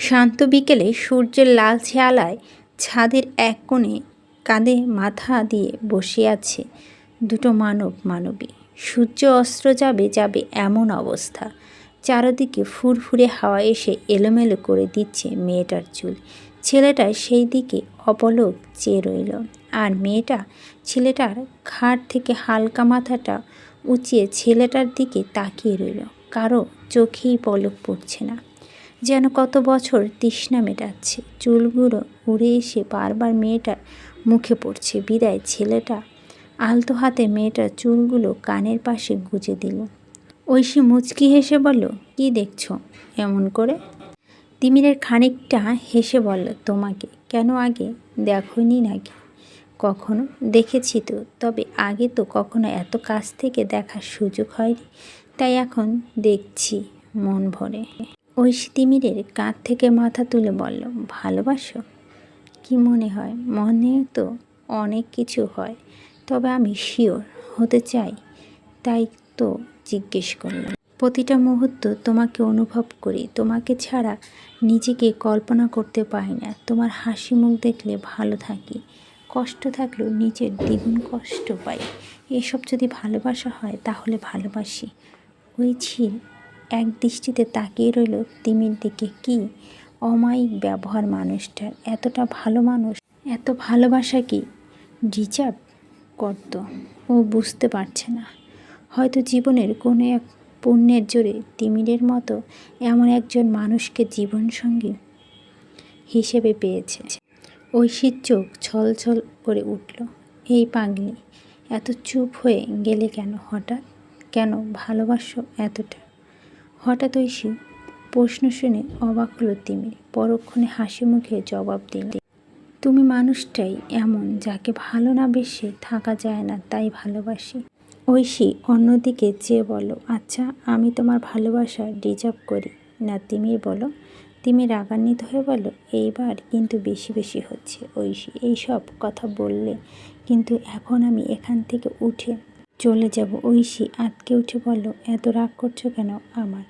শান্ত বিকেলে সূর্যের লালচে আলোয় ছাদের এক কোণে কাঁধে মাথা দিয়ে বসে আছে দুটো মানবী। সূর্য অস্ত যাবে যাবে এমন অবস্থা। চারদিকে ফুরফুরে হাওয়া এসে এলোমেলো করে দিচ্ছে মেয়েটার চুল। ছেলেটা সেই দিকে অপলক চেয়ে রইল, আর মেয়েটা ছেলেটার ঘাড় থেকে হালকা মাথাটা উঁচিয়ে ছেলেটার দিকে তাকিয়ে রইল। কারো চোখেই পলক পড়ছে না, যেন কত বছর তৃষ্ণা মেটাচ্ছে। চুলগুলো উড়ে এসে বারবার মেয়েটার মুখে পড়ছে। বিদায় ছেলেটা আলতো হাতে মেয়েটার চুলগুলো কানের পাশে গুজে দিল। ঐশী মুচকি হেসে বলল, কি দেখছো এমন করে? তিমিরের খানিকটা হেসে বলল, তোমাকে। কেন, আগে দেখোনি নাকি কখনো? দেখেছি তো, তবে আগে তো কখনো এত কাছ থেকে দেখার সুযোগ হয়নি, তাই এখন দেখছি মন ভরে। ঐশী তিমিরের কাঁধ থেকে মাথা তুলে বলল, ভালোবাসো? কি মনে হয়? মনে তো অনেক কিছু হয়, তবে আমি শিওর হতে চাই, তাই তো জিজ্ঞেস করলাম। প্রতিটা মুহূর্ত তোমাকে অনুভব করি, তোমাকে ছাড়া নিজেকে কল্পনা করতে পারি না। তোমার হাসি মুখ দেখলে ভালো থাকি, কষ্ট থাকলেও নিজের দ্বিগুণ কষ্ট পাই। এসব যদি ভালোবাসা হয় তাহলে ভালোবাসি। ঐশী এক দৃষ্টিতে তাকিয়ে রইল তিমির দিকে। কি অমায়িক ব্যবহার মানুষটার! এতটা ভালো মানুষ এত ভালোবাসা কি ডিজার্ভ করত? ও বুঝতে পারছে না। হয়তো জীবনের কোনো এক পুণ্যের জোরে তিমিরের মতো এমন একজন মানুষকে জীবনসঙ্গী হিসেবে পেয়েছে। ঐশীর চোখ ছলছল করে উঠল। এই পাগলি, এত চুপ হয়ে গেলে কেন? হঠাৎ কেন ভালোবাসো এতটা? হঠাৎ ঐশী প্রশ্ন শুনে অবাক হলো তিমির। পরক্ষণে হাসি মুখে জবাব দিল, তুমি মানুষটাই এমন, যাকে ভালো না বেশে থাকা যায় না, তাই ভালোবাসি। ঐশী অন্যদিকে চেয়ে বলল, আচ্ছা আমি তোমার ভালোবাসা ডিজার্ভ করি না? তিমির বলো। তিমির রাগান্বিত হয়ে বলল, এইবার কিন্তু বেশি বেশি হচ্ছে ঐশী। এইসব কথা বললে কিন্তু এখন আমি এখান থেকে উঠে চলে যাব। ঐশী আঁতকে উঠে বলল, এত রাগ করছো কেন? আমার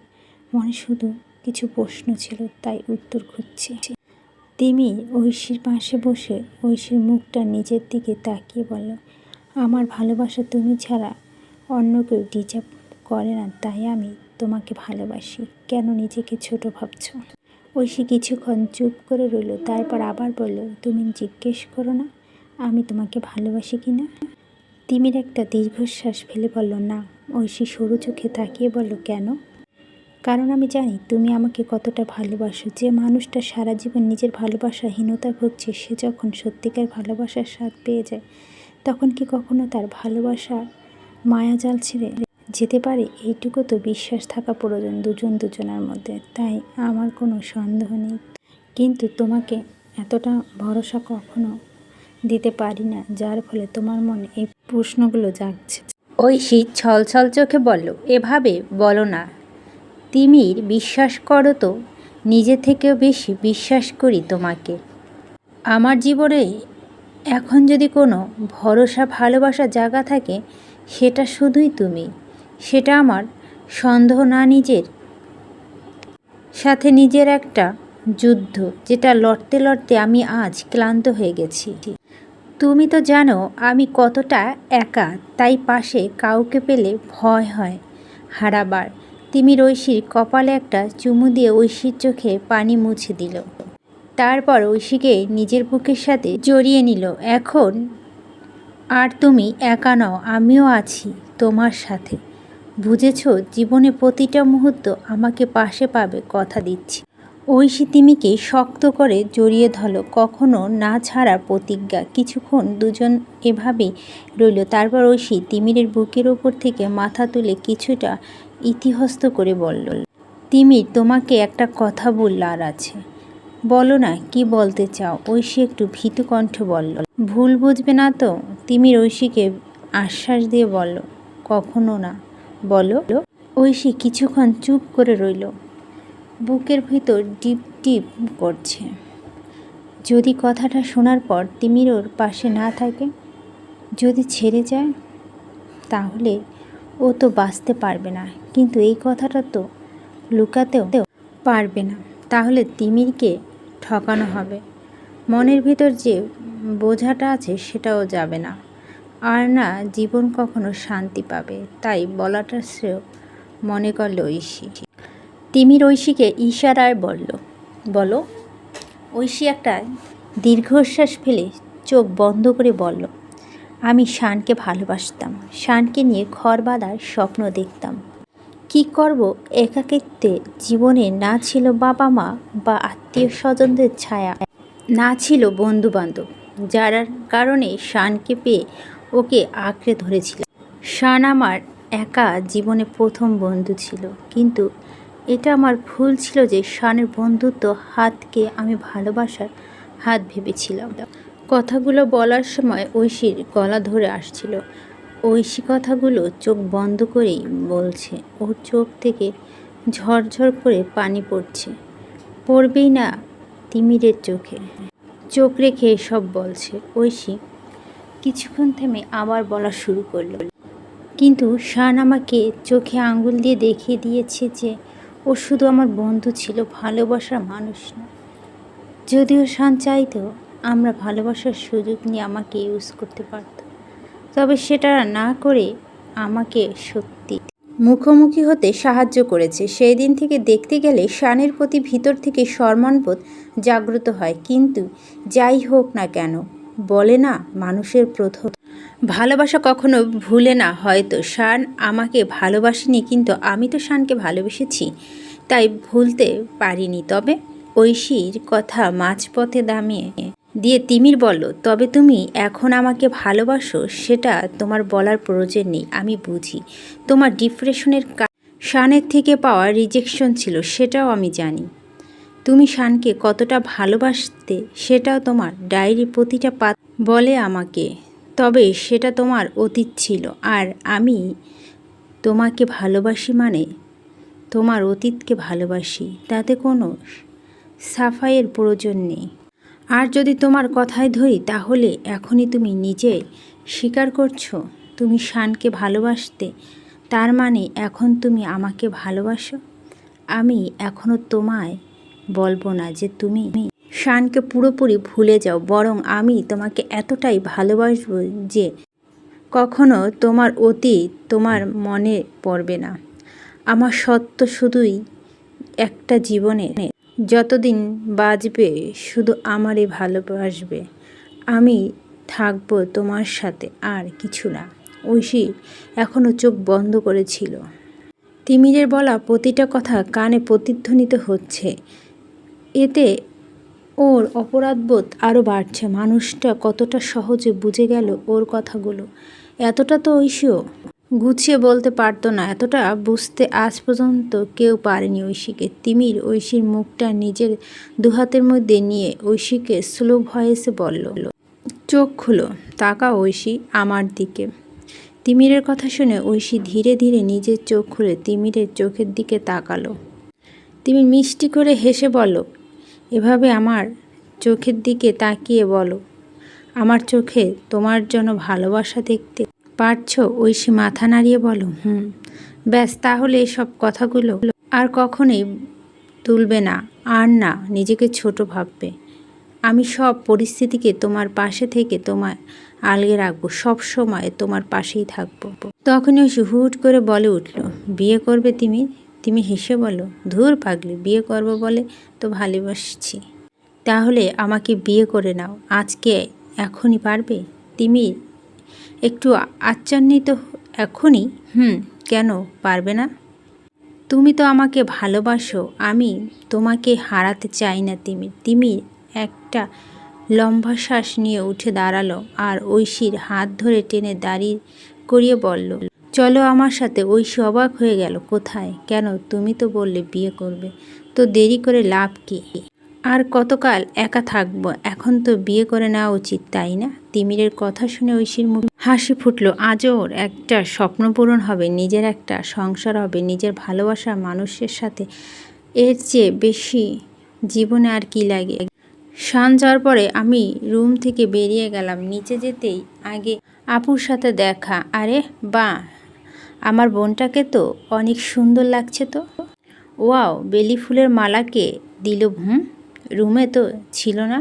মনে শুধু কিছু প্রশ্ন ছিল, তাই উত্তর খুঁজছি। তিমির ঐশীর পাশে বসে ঐশীর মুখটা নিজের দিকে তাকিয়ে বলল, আমার ভালোবাসা তুমি ছাড়া অন্য কেউ ডিজার্ভ করে না, তাই আমি তোমাকে ভালোবাসি। কেন নিজেকে ছোট ভাবছো? ঐশী কিছুক্ষণ চুপ করে রইল, তারপর আবার বলল, তুমি জিজ্ঞেস করো না আমি তোমাকে ভালোবাসি কি না? তিমির একটা দীর্ঘশ্বাস ফেলে বলল, না। ঐশী সরু চোখে তাকিয়ে বলল, কেন? কারণ আমি জানি তুমি আমাকে কতটা ভালোবাসো। যে মানুষটা সারা জীবন নিজের ভালোবাসাহীনতা ভুগছে, সে যখন সত্যিকার ভালোবাসার স্বাদ পেয়ে যায়, তখন কি কখনো তার ভালোবাসা মায়াজাল ছেড়ে যেতে পারে? এইটুকু তো বিশ্বাস থাকা প্রয়োজন দুজনের মধ্যে। তাই আমার কোনো সন্দেহ নেই, কিন্তু তোমাকে এতটা ভরসা কখনো দিতে পারি না, যার ফলে তোমার মনে এই প্রশ্নগুলো জাগছে। ঐশী ছলছল চোখে বলল, এভাবে বলো না তিমির। বিশ্বাস করো তো, নিজে থেকেও বেশি বিশ্বাস করি তোমাকে। আমার জীবনে এখন যদি কোনো ভরসা ভালোবাসা জায়গা থাকে, সেটা শুধুই তুমি। সেটা আমার সন্দেহ না, নিজের সাথে নিজের একটা যুদ্ধ, যেটা লড়তে লড়তে আমি আজ ক্লান্ত হয়ে গেছি। তুমি তো জানো আমি কতটা একা, তাই পাশে কাউকে পেলে ভয় হয় হারাবার। তিমির ঐশীর কপালে একটা চুমু দিয়ে ঐশীর চোখে পানি মুছে দিল, তারপর ঐশীকে নিজের বুকের সাথে জড়িয়ে নিল। এখন আর তুমি একা নও, আমিও আছি তোমার সাথে। বুঝেছ? জীবনে প্রতিটা মুহূর্ত আমাকে পাশে পাবে, কথা দিচ্ছি। ঐশী তিমিকে শক্ত করে জড়িয়ে ধরল, কখনো না ছাড়ার প্রতিজ্ঞা। কিছুক্ষণ দুজন এভাবেই রইল, তারপর ঐশী তিমিরের বুকের ওপর থেকে মাথা তুলে কিছুটা ইতস্তত করে বলল, তিমির, তোমাকে একটা কথা বলার আছে। বলো না, কি বলতে চাও? ঐশী একটু ভীতু কণ্ঠে বলল, ভুল বুঝবে না তো? তিমির ঐশীকে আশ্বাস দিয়ে বলল, কখনো না, বলো। ঐশী কিছুক্ষণ চুপ করে রইল, বুকের ভিতর টিপ টিপ করছে। যদি কথাটা শোনার পর তিমির ওর পাশে না থাকে, যদি ছেড়ে যায়, তাহলে ও তো বাঁচতে পারবে না, কিন্তু এই কথাটা তো লুকাতেও পারবে না। তাহলে তিমিরকে ঠকানো হবে। মনের ভিতর যে বোঝাটা আছে সেটাও যাবে না, আর না জীবন কখনো শান্তি পাবে। তাই বলাটা শ্রেয় মনে করল ঐশী। তিমির ঐশীকে ইশারায় বলো। ঐশী একটা দীর্ঘশ্বাস ফেলে চোখ বন্ধ করে বলল, আমি শানকে ভালোবাসতাম। শানকে নিয়ে ঘর বাঁধার স্বপ্ন দেখতাম। কি করব একাকিত্বে? জীবনে না ছিল বাবা মা বা আত্মীয় স্বজনদের ছায়া, না ছিল বন্ধু বান্ধব, যার কারণে শানকে পেয়ে ওকে আঁকড়ে ধরেছিল। শান আমার একা জীবনে প্রথম বন্ধু ছিল, কিন্তু এটা আমার ভুল ছিল যে শানের বন্ধুত্ব হাতকে আমি ভালোবাসার হাত ভেবেছিলাম। কথাগুলো বলার সময় ঐশীর গলা ধরে আসছিল। ঐশী কথাগুলো চোখ বন্ধ করেই বলছে। ওর চোখ থেকে ঝরঝর করে পানি পড়ছে। পড়বেই না তিমিরের চোখে। চোখ রেখে সব বলছে। ঐশী কিছুক্ষণ থেমে আবার বলা শুরু করলো, কিন্তু শান আমাকে চোখে আঙ্গুল দিয়ে দেখিয়ে দিয়েছে যে ও শুধু আমার বন্ধু ছিল, ভালোবাসার মানুষ না। যদিও শান চাইতো আমরা ভালোবাসার সুযোগ নিয়ে আমাকে ইউজ করতে পারত, তবে সেটা না করে আমাকে সত্যি মুখোমুখি হতে সাহায্য করেছে। সেই দিন থেকে দেখতে গেলে শানের প্রতি ভিতর থেকে সম্মানবোধ জাগ্রত হয়। কিন্তু যাই হোক না কেন, বলে না মানুষের প্রথম ভালোবাসা কখনো ভুলে না। হয়তো শান আমাকে ভালোবাসেনি, কিন্তু আমি তো শানকে ভালোবেসেছি, তাই ভুলতে পারিনি। তবে ঐশীর কথা মাঝপথে দামিয়ে দিয়ে তিমির বলল, তবে তুমি এখন আমাকে ভালোবাসো সেটা তোমার বলার প্রয়োজন নেই। আমি বুঝি তোমার ডিপ্রেশনের শানের থেকে পাওয়া রিজেকশন ছিল, সেটাও আমি জানি। তুমি শানকে কতটা ভালোবাসতে সেটাও তোমার ডায়েরির প্রতিটা পাতা বলে আমাকে। তবে সেটা তোমার অতীত ছিল, আর আমি তোমাকে ভালোবাসি মানে তোমার অতীতকে ভালোবাসি। তাতে কোনো সাফাইয়ের প্রয়োজন নেই। আর যদি তোমার কথায় ধরি, তাহলে এখনই তুমি নিজে স্বীকার করছো তুমি শানকে ভালোবাসতে। তার মানে এখন তুমি আমাকে ভালোবাসো। আমি এখনও তোমায় বলবো না যে তুমি শানকে পুরোপুরি ভুলে যাও, বরং আমি তোমাকে এতটাই ভালোবাসবো যে কখনো তোমার অতীত তোমার মনে পড়বে না। আমার সত্য শুধুই একটা জীবনে যতদিন বাঁচবে শুধু আমারই ভালোবাসবে। আমি থাকবো তোমার সাথে, আর কিছু না। ঐশী এখনও চোখ বন্ধ করেছিল। তিমিরের বলা প্রতিটা কথা কানে প্রতিধ্বনিত হচ্ছে। এতে ওর অপরাধবোধ আরও বাড়ছে। মানুষটা কতটা সহজে বুঝে গেল ওর কথাগুলো। এতটা তো ঐশীও গুছিয়ে বলতে পারতো না, এতটা বুঝতে আজ পর্যন্ত কেউ পারেনি ঐশীকে। তিমির ঐশীর মুখটা নিজের দুহাতের মধ্যে নিয়ে ঐশীকে স্লো ভয়েসে বলল, চোখ খুলো, তাকাও ঐশী আমার দিকে। তিমিরের কথা শুনে ঐশী ধীরে ধীরে নিজের চোখ খুলে তিমিরের চোখের দিকে তাকালো। তিমির মিষ্টি করে হেসে বলল, এভাবে আমার চোখের দিকে তাকিয়ে বলো, আমার চোখে তোমার জন্য ভালোবাসা দেখতে পারছো? ঐশী মাথা নাড়িয়ে বলো, ব্যাস, তাহলে এসব কথাগুলো আর কখনোই তুলবে না। আর না নিজেকে ছোট ভাববে। আমি সব পরিস্থিতিকে তোমার পাশে থেকে তোমায় আলগে রাখবো, সব সময় তোমার পাশেই থাকবো। তখনই ঐশী হুট করে বলে উঠল, বিয়ে করবে তিমি? তিমি হেসে বলো, ধুর পাগলি, বিয়ে করবো বলে তো ভালোবাসছি। তাহলে আমাকে বিয়ে করে নাও আজকে, এখনই পারবে? তিমি একটু আচ্ছন্নিত। এখনই? কেন পারবে না? তুমি তো আমাকে ভালোবাসো, আমি তোমাকে হারাতে চাই না তিমির। তিমির একটা লম্বা শ্বাস নিয়ে উঠে দাঁড়ালো আর ঐশীর হাত ধরে টেনে দাঁড়িয়ে করিয়ে বলল, চলো আমার সাথে। ঐশী অবাক হয়ে গেল, কোথায়? কেন? তুমি তো বললে বিয়ে করবে, তো দেরি করে লাভ কি? আর কতকাল একা থাকবো? এখন তো বিয়ে করে নেওয়া উচিত, তাই না? তিমিরের কথা শুনে ঐশীর মুখ হাসি ফুটল। আজ ওর একটা স্বপ্ন পূরণ হবে, নিজের একটা সংসার হবে, নিজের ভালোবাসার মানুষের সাথে। এর চেয়ে বেশি জীবনে আর কি লাগে? শান যাওয়ার পরে আমি রুম থেকে বেরিয়ে গেলাম। নিচে যেতেই আগে আপুর সাথে দেখা। আরে বাহ, আমার বোনটাকে তো অনেক সুন্দর লাগছে তো। ওয়াও, বেলি ফুলের মালাকে দিল। রুমে তো ছিল না।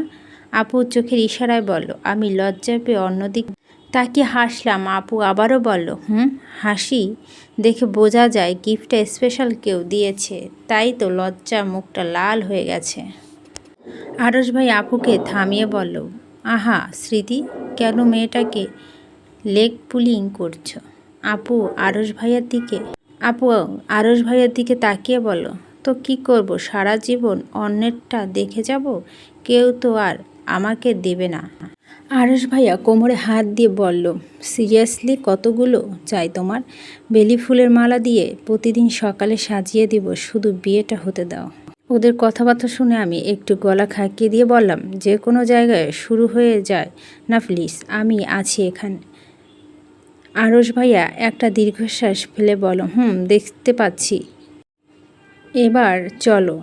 আপু চোখের ইশারায় বলল। আমি লজ্জা পেয়ে অন্যদিক তাকিয়ে হাসলাম। আপু আবারও বলল, হাসি দেখে বোঝা যায় গিফটটা স্পেশাল কেউ দিয়েছে, তাই তো লজ্জা মুখটা লাল হয়ে গেছে। আরশ ভাই আপুকে থামিয়ে বলল, আহা স্মৃতি, কেন মেয়েটাকে লেগ পুলিং করছো? আপু আরশ ভাইয়ার দিকে তাকিয়ে বলল, তো কি করব, সারা জীবন অন্যেরটা দেখে যাব? কেউ তো আর আমাকে দেবে না। আরশ ভাইয়া কোমরে হাত দিয়ে বলল, সিরিয়াসলি কতগুলো চাই তোমার? বেলি ফুলের মালা দিয়ে প্রতিদিন সকালে সাজিয়ে দিব, শুধু বিয়েটা হতে দাও। ওদের কথাবার্তা শুনে আমি একটু গলা খাকিয়ে দিয়ে বললাম, যে কোনো জায়গায় শুরু হয়ে যায় না প্লিজ, আমি আছি এখানে। আরশ ভাইয়া একটা দীর্ঘশ্বাস ফেলে বলল, দেখতে পাচ্ছি। এবার চলো,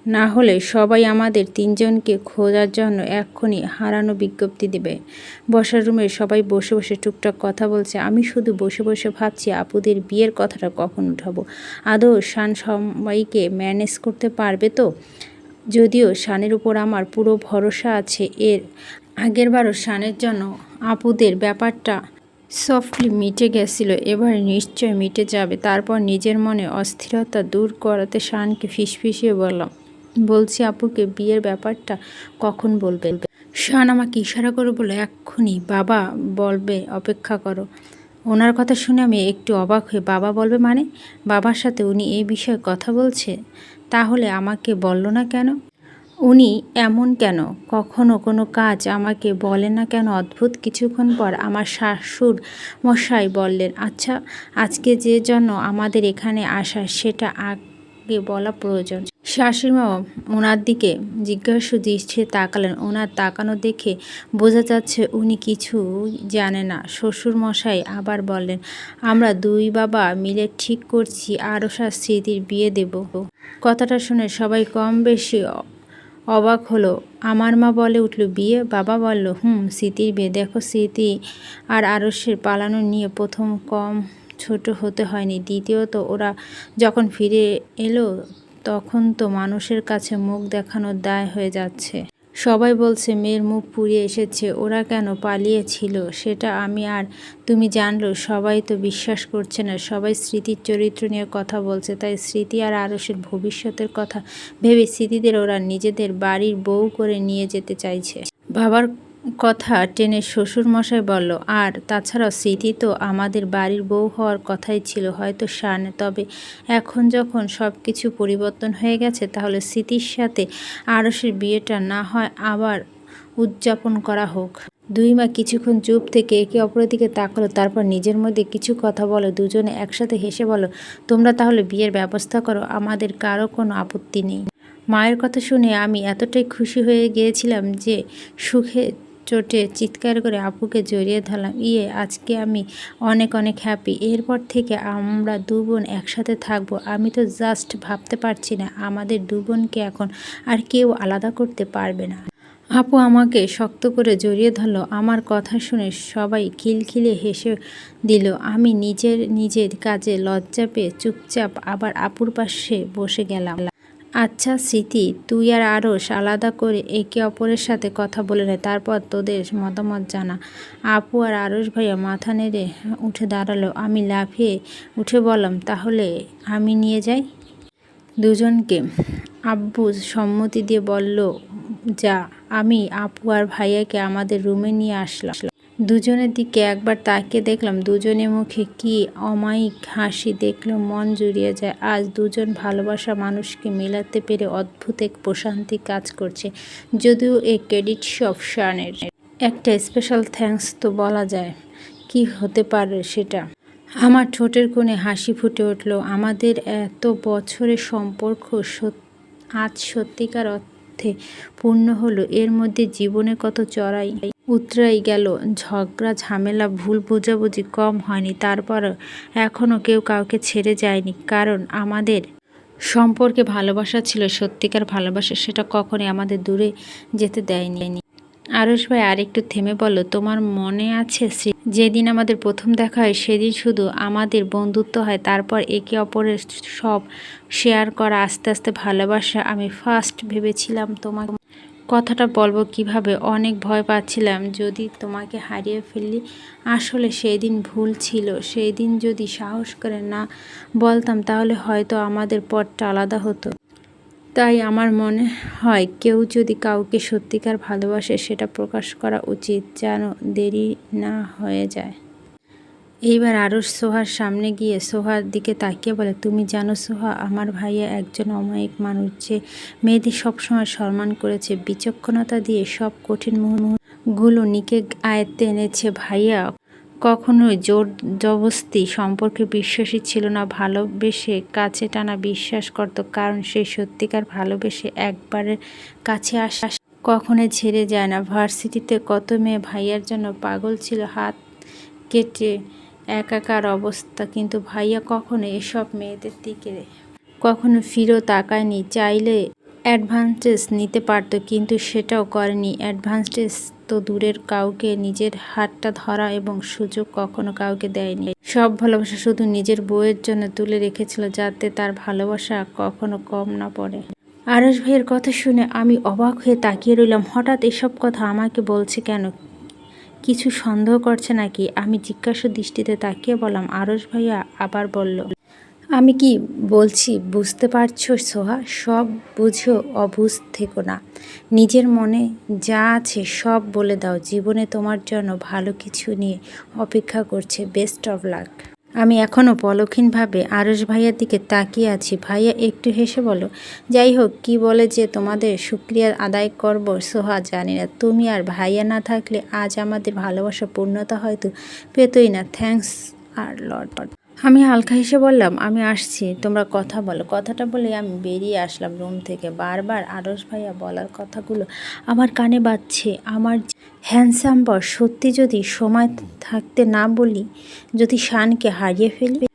না হলে সবাই আমাদের তিনজনকে খোঁজার জন্য এক্ষুনি হারানো বিজ্ঞপ্তি দেবে। বসার রুমে সবাই বসে বসে টুকটাক কথা বলছে। আমি শুধু বসে বসে ভাবছি আপুদের বিয়ের কথাটা কখন উঠাবো। আদৌ শান সবাইকে ম্যানেজ করতে পারবে তো? যদিও শানের উপর আমার পুরো ভরসা আছে। এর আগেরবারও শানের জন্য আপুদের ব্যাপারটা সফটলি মিটে গেছিল, এবার নিশ্চয় মিটে যাবে। তারপর নিজের মনে অস্থিরতা দূর করাতে শানকে ফিসফিসিয়ে বলছি আপুকে বিয়ের ব্যাপারটা কখন বলবে? শান আমাকে ইশারা করে বলল, এক্ষুনি বাবা বলবে, অপেক্ষা করো। ওনার কথা শুনে আমি একটু অবাক হয়ে, বাবা বলবে মানে? বাবার সাথে উনি এই বিষয়ে কথা বলছে? তাহলে আমাকে বলল না কেন? উনি এমন কেন? কখনো কোনো কাজ আমাকে বলে না কেন? অদ্ভুত। কিছুক্ষণ পর আমার শাশুর মশাই বললেন, আচ্ছা, আজকে যে জন্য আমাদের এখানে আসা সেটা আগে বলা প্রয়োজন। শাশুড়িমা ওনার দিকে জিজ্ঞাসু দৃষ্টিতে তাকালেন। ওনার তাকানো দেখে বোঝা যাচ্ছে উনি কিছু জানে না। শ্বশুর মশাই আবার বললেন, আমরা দুই বাবা মিলে ঠিক করছি আরশ আর স্মৃতির বিয়ে দেব। কথাটা শুনে সবাই কম বেশি অবাক হলো। আমার মা বলে উঠল, বিয়ে? বাবা বলল, স্মৃতির বিয়ে। দেখো, স্মৃতি আর আরশের পালানো নিয়ে প্রথম কম ছোট হতে হয়নি। দ্বিতীয়ত ওরা যখন ফিরে এলো তখন তো মানুষের কাছে মুখ দেখানোর দায় হয়ে যাচ্ছে। সবাই বলছে মেয়ের মুখ পুড়িয়ে এসেছে। ওরা কেন পালিয়েছিল সেটা আমি আর তুমি জানলেও সবাই তো বিশ্বাস করছে না। সবাই স্মৃতির চরিত্র নিয়ে কথা বলছে। তাই স্মৃতি আর আরশের ভবিষ্যতের কথা ভেবে স্মৃতিদের ওরা নিজেদের বাড়ির বউ করে নিয়ে যেতে চাইছে। বাবার কথা টেনে শ্বশুরমশাই বলল, আর তাছাড়াও স্মৃতি তো আমাদের বাড়ির বউ হওয়ার কথাই ছিল, হয়তো শান। তবে এখন যখন সব কিছু পরিবর্তন হয়ে গেছে, তাহলে স্মৃতির সাথে আরশের বিয়েটা না হয় আবার উদযাপন করা হোক। দুই মা কিছুক্ষণ চুপ থেকে একে অপরের দিকে তাকালো, তারপর নিজের মধ্যে কিছু কথা বলো। দুজনে একসাথে হেসে বলো, তোমরা তাহলে বিয়ের ব্যবস্থা করো, আমাদের কারো কোনো আপত্তি নেই। মায়ের কথা শুনে আমি এতটাই খুশি হয়ে গিয়েছিলাম যে সুখে চোটে চিৎকার করে আপুকে জড়িয়ে ধরলাম। আজকে আমি অনেক অনেক হ্যাপি। এরপর থেকে আমরা দু বোন একসাথে থাকবো। আমি তো জাস্ট ভাবতে পারছি না, আমাদের দু বোনকে এখন আর কেউ আলাদা করতে পারবে না। আপু আমাকে শক্ত করে জড়িয়ে ধরল। আমার কথা শুনে সবাই খিলখিলে হেসে দিল। আমি নিজের কাজে লজ্জা পেয়ে চুপচাপ আবার আপুর পাশে বসে গেলাম। আচ্ছা স্মৃতি, তুই আর আরশ আলাদা করে একে অপরের সাথে কথা বলে নেয়, তারপর তোদের মতামত জানা। আপু আর আরশ ভাইয়া মাথা নেড়ে উঠে দাঁড়ালো। আমি লাফিয়ে উঠে বললাম, তাহলে আমি নিয়ে যাই দুজনকে। আব্বু সম্মতি দিয়ে বলল, যা। আমি আপু আর ভাইয়াকে আমাদের রুমে নিয়ে আসলাম। দুজনের দিকে একবার তাকিয়ে দেখলাম দুজনের মুখে কি অমায়িক হাসি। দেখলে মন জুড়িয়ে যায়। আজ দুজন ভালোবাসা মানুষকে মেলাতে পেরে অদ্ভুত এক প্রশান্তি কাজ করছে। যদিও এই ক্রেডিট সব শানের। একটা স্পেশাল থ্যাঙ্কস তো বলা যায়। কি হতে পারে সেটা? আমার ঠোঁটের কোণে হাসি ফুটে উঠল। আমাদের এত বছরের সম্পর্ক আজ সত্যিকার অর্থে পূর্ণ হলো। এর মধ্যে জীবনে কত চড়াই উতরাই গেল, ঝগড়া ঝামেলা ভুল বোঝাবুঝি কম হয়নি। তারপরও এখনও কেউ কাউকে ছেড়ে যায়নি, কারণ আমাদের সম্পর্কে ভালোবাসা ছিল সত্যিকার ভালোবাসা। সেটা কখনোই আমাদের দূরে যেতে দেয়নি। আরশ ভাই আরেকটু থেমে বলল, তোমার মনে আছে যেদিন আমাদের প্রথম দেখা হয় সেদিন শুধু আমাদের বন্ধুত্ব হয়, তারপর একে অপরের সব শেয়ার করা, আস্তে আস্তে ভালোবাসা। আমি ফার্স্ট ভেবেছিলাম তোমাকে কথাটা বলবো কিভাবে, অনেক ভয় পাচ্ছিলাম যদি তোমাকে হারিয়ে ফেললি। আসলে সেই দিন ভুল ছিল, সেই দিন যদি সাহস করে না বলতাম তাহলে হয়তো আমাদের পথটা আলাদা হতো। তাই আমার মনে হয় কেউ যদি কাউকে সত্যিকার ভালোবাসে সেটা প্রকাশ করা উচিত, যেন দেরি না হয়ে যায়। এইবার আরশ সোহার সামনে গিয়ে সোহার দিকে তাকিয়ে বলে, তুমি জানো সোহা, আমার ভাইয়া একজন অমায়িক মানুষ, যে মেয়েদের সবসময় সম্মান করেছে, বিচক্ষণতা দিয়ে সব কঠিন মুহূর্তগুলো নিকে আয়ত্তে এনেছে। ভাইয়া কখনোই জোর জবস্তি সম্পর্কে বিশ্বাসী ছিল না, ভালোবেসে কাছে টানা বিশ্বাস করত, কারণ সে সত্যিকার ভালোবেসে একবারের কাছে আসা কখনোই ছেড়ে যায় না। ভার্সিটিতে কত মেয়ে ভাইয়ার জন্য পাগল ছিল, হাত কেটে একাকার অবস্থা, কিন্তু ভাইয়া কখনো এসব মেয়েদের দিকে কখনো ফিরেও তাকায়নি। চাইলে অ্যাডভান্টেজ নিতে পারত, কিন্তু সেটাও করেনি। অ্যাডভান্টেজ তো দূরের, কাউকে নিজের হাতটা ধরা এবং সুযোগ কখনো কাউকে দেয়নি। সব ভালোবাসা শুধু নিজের বউয়ের জন্য তুলে রেখেছিল, যাতে তার ভালোবাসা কখনো কম না পড়ে। আরশ ভাইয়ের কথা শুনে আমি অবাক হয়ে তাকিয়ে রইলাম। হঠাৎ এসব কথা আমাকে বলছে কেন? কিছু সন্দেহ করছে নাকি? আমি জিজ্ঞাসা দৃষ্টিতে তাকিয়ে বললাম, আরশ ভাইয়া আবার বলল, আমি কি বলছি বুঝতে পারছো সোহা? সব বুঝেও অবুঝ থেকো না। নিজের মনে যা আছে সব বলে দাও। জীবনে তোমার জন্য ভালো কিছু নিয়ে অপেক্ষা করছে। Best of luck. আমি এখনও পলক্ষীনভাবে আরশ ভাইয়ার দিকে তাকিয়ে আছি। ভাইয়া একটু হেসে বলো, যাই হোক, কি বলে যে তোমাদের শুকরিয়া আদায় করব সোহা জানি না। তুমি আর ভাইয়া না থাকলে আজ আমাদের ভালোবাসা পূর্ণতা হয়তো পেতই না। থ্যাঙ্কস আর লট। আমি হালকা হেসে বললাম, আমি আসছি, তোমরা কথা বলো। কথাটা বলে আমি বেরিয়ে আসলাম রুম থেকে। বারবার আরশ ভাইয়া বলার কথাগুলো আমার কানে বাজছে। আমার হ্যান্ডসাম বস সত্যি যদি সময় থাকতে না বলি, যদি শানকে হারিয়ে ফেলি,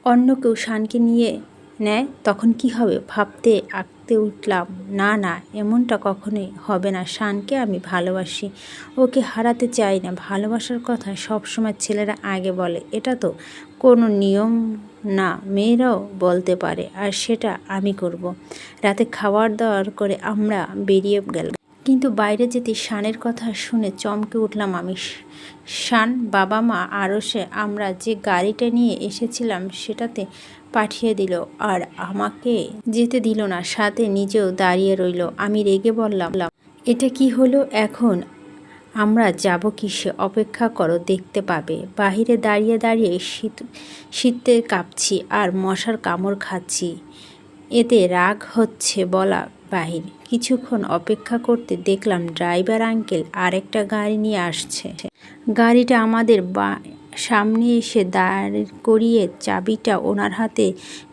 অন্য কেউ শানকে নিয়ে নেয়, তখন কি হবে? ভাবতে আঁকতে উঠলাম, না না, এমনটা কখনোই হবে না। শানকে আমি ভালোবাসি, ওকে হারাতে চাই না। ভালোবাসার কথা সবসময় ছেলেরা আগে বলে, এটা তো কোনো নিয়ম না, মেয়েরাও বলতে পারে, আর সেটা আমি করব। রাতে খাবার দাবার করে আমরা বেরিয়ে গেলাম, কিন্তু বাইরে যেতে শানের কথা শুনে চমকে উঠলাম আমি। শান বাবা মা আরশে আমরা যে গাড়িটা নিয়ে এসেছিলাম সেটাতে পাঠিয়ে দিল, আর আমাকে যেতে দিল না, সাথে নিজেও দাঁড়িয়ে রইল। আমি রেগে বললাম, এটা কি হলো এখন? আমরা যাব কিসে? অপেক্ষা করো, দেখতে পাবে। বাহিরে দাঁড়িয়ে দাঁড়িয়ে শীতে কাঁপছি আর মশার কামড় খাচ্ছি, এতে রাগ হচ্ছে বলা বাহির। কিছুক্ষণ অপেক্ষা করতে দেখলাম ড্রাইভার আঙ্কেল আরেকটা গাড়ি নিয়ে আসছে। গাড়িটা আমাদের সামনে এসে দাঁড় করিয়ে চাবিটা ওনার হাতে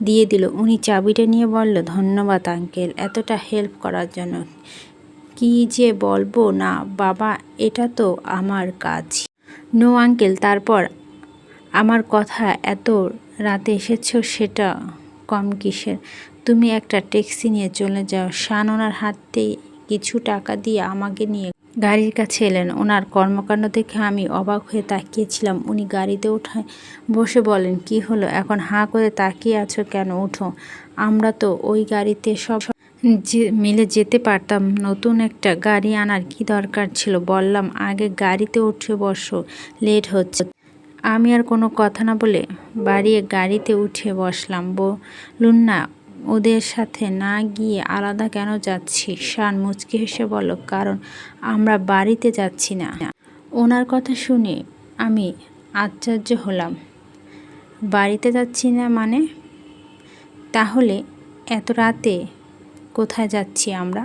দিয়ে দিল। উনি চাবিটা নিয়ে বলল, ধন্যবাদ আঙ্কেল এতটা হেল্প করার জন্য। কি যে বলবো না বাবা, এটা তো আমার কাজ। No uncle. তারপর আমার কথা, এত রাতে এসেছো সেটা কম কিসের? তুমি একটা ট্যাক্সি নিয়ে চলে যাও। শান ওনার হাতে কিছু টাকা দিয়ে আমাকে নিয়ে গাড়ির কাছে এলেন। ওনার কর্মকাণ্ড দেখে আমি অবাক হয়ে তাকিয়েছিলাম। উনি গাড়িতে উঠায় বসে বলেন, কি হলো এখন হাঁ করে তাকিয়ে আছো কেন? ওঠো, আমরা তো ওই গাড়িতে সব মিলে যেতে পারতাম। নতুন একটা গাড়ি আনার কি দরকার ছিল? বললাম, আগে গাড়িতে উঠে বসো, লেট হচ্ছে। আমি আর কোনো কথা না বলে বাড়িয়ে গাড়িতে উঠে বসলাম। বলুন না, ওদের সাথে না গিয়ে আলাদা কেন যাচ্ছি? শান মুচকি হেসে বলল, কারণ আমরা বাড়িতে যাচ্ছি না। ওনার কথা শুনে আমি আশ্চর্য হলাম। বাড়িতে যাচ্ছি না মানে? তাহলে এত রাতে কোথায় যাচ্ছি আমরা?